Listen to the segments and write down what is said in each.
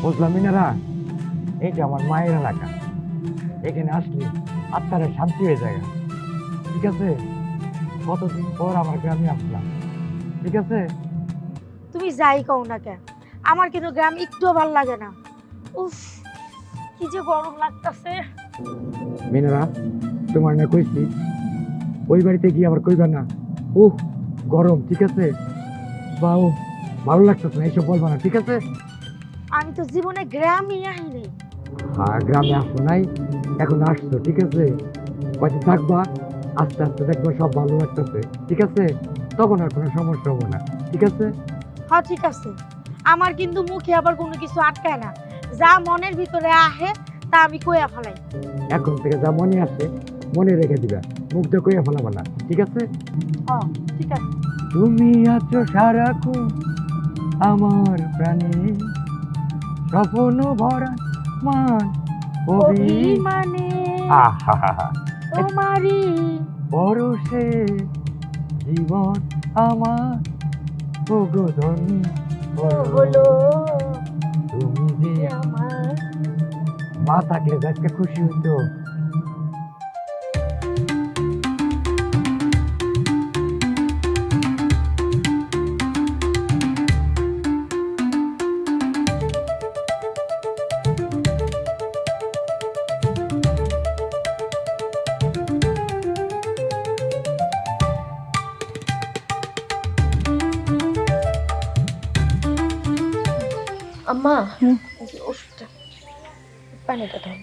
বুঝলাম মিনারা, এইটা আমার মায়ের এলাকা। এখানে আসলে আত্মারে শান্তি হয়ে যায়। ঠিক আছে, কতদিন পর আমার গ্রামে আসলাম। ঠিক আছে, তুমি যাই কও না কেন, আমার কিন্তু গ্রাম একটুও ভালো লাগে না। উফ, কি যে গরম লাগতেছে। মিনারা, তোমার না কইছি ওই বাড়িতে গিয়ে আবার কইবা না উহ গরম। ঠিক আছে, বা ও ভালো লাগতেছে না, এইসব বলবা না। ঠিক আছে, আমি তো জীবনে গ্রামই আইনি। হ্যাঁ গ্রামে আসো নাই, এখন আসছো। ঠিক আছে, কয়দিন থাকবা, আস্তে আস্তে দেখবা সব ভালো লাগতেছে। ঠিক আছে, তখন আর কোনো সমস্যা হবে না। ঠিক আছে, হ্যাঁ ঠিক আছে, আমার কিন্তু মুখে আবার কোনো কিছু আটকায় না। যা মনের ভিতরে আহে তা আমি কইয়া ফেলাই। এখন থেকে যা মনে আসে মনে রেখে দিবা, মুখ দিয়ে কইয়া ফেলাবা না। ঠিক আছে, হ্যাঁ ঠিক আছে। তুমি আছো সারাক্ষণ আমার প্রাণে, স্বপ্ন ভরা মান অভিমানে আহা তোমারই পরশে জীবন আমার ভগধনী হলো তুমি যে আমার। মা থাকলে আজকে খুশি হইতো। আম্মা, এই যে ওষুধটা, পানিটা দাও।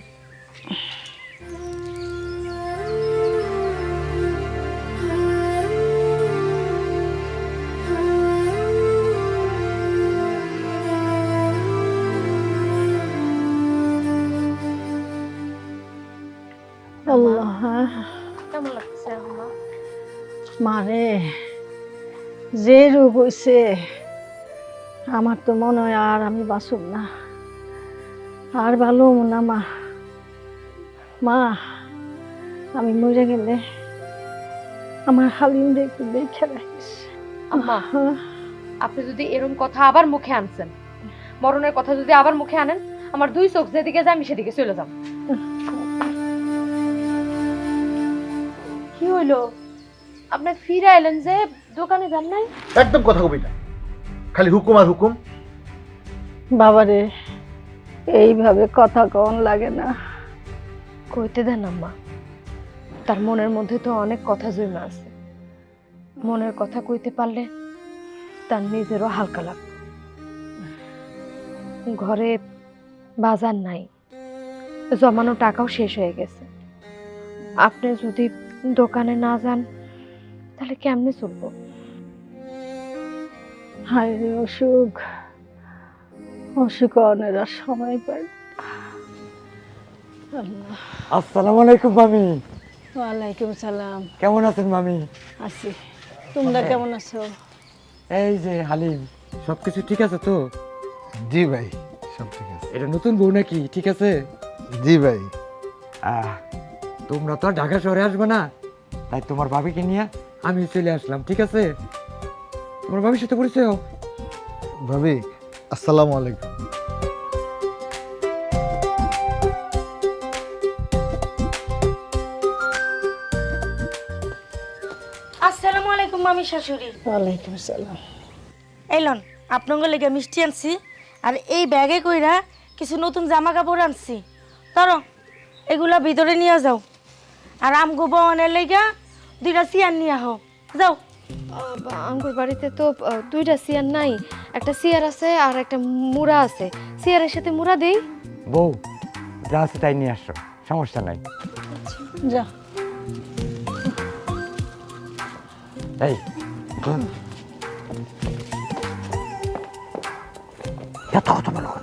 আল্লাহ, কেমন লাগছে আম্মা? মারে যে রোগ হইছে, আমার তো মনে হয় আর আমি বাঁচব না, আর ভালো না। মা মা আমি মরে গেলে আমার হালিমটা একটু দেখে রাখিস। আম্মা, আপনি যদি এরকম কথা আবার মুখে আনছেন, মরণের কথা যদি আবার মুখে আনেন, আমার দুই চোখ যেদিকে যায় আমি সেদিকে চলে যাব। কি হইলো? আপনি ফিরে এলেন যে, দোকানে যান নাই? একদম কথা কবি না, খালি হুকুম আর হুকুম। বাবারে এইভাবে কথা কন লাগে না। কইতে দেন আম্মা, তার মনের মধ্যে তো অনেক কথা জমে আছে। মনের কথা কইতে পারলে তার নিজেরও হালকা লাগবে। ঘরে বাজার নাই, জমানো টাকাও শেষ হয়ে গেছে। আপনি যদি দোকানে না যান তাহলে কেমনে চলবো? হায় রে অসুখ, অসুখ অনের আর সময় পাই। আল্লাহ। আসসালামু আলাইকুম মামি। ওয়ালাইকুম সালাম। কেমন আছেন মামি? আছি, তোমরা কেমন আছো? এই যে হালিম, সবকিছু ঠিক আছে তো? জি ভাই, সব ঠিক আছে। এটা নতুন বউ নাকি? ঠিক আছে। জি ভাই। তোমরা তো আর ঢাকা শহরে আসবে না, তাই তোমার ভাবিকে নিয়ে আমি চলে আসলাম। ঠিক আছে, তোমার ভাবির সাথে পরিচয় হও। ভাবি, আসসালামু আলাইকুম। আসসালামু আলাইকুম মামি শাশুড়ি। ওয়ালাইকুম সালাম। এলন, আপনাদের লেগে মিষ্টি আনছি, আর এই ব্যাগে কইরা কিছু নতুন জামা কাপড় আনছি। ধরো, এগুলা ভিতরে নিয়ে যাও। আর আমগো বনের লেগা দুইটা চেয়ার নিয়ে আহ। যাও। আঙ্গুর বাড়িতে তো দুইটা চেয়ার নাই, একটা চেয়ার আছে আর একটা মুড়া আছে। চেয়ারের সাথে মুড়া দেই। বউ যা আছে তাই নিয়ে আসো, সমস্যা নাই। যা। এই এত কথা বলো না।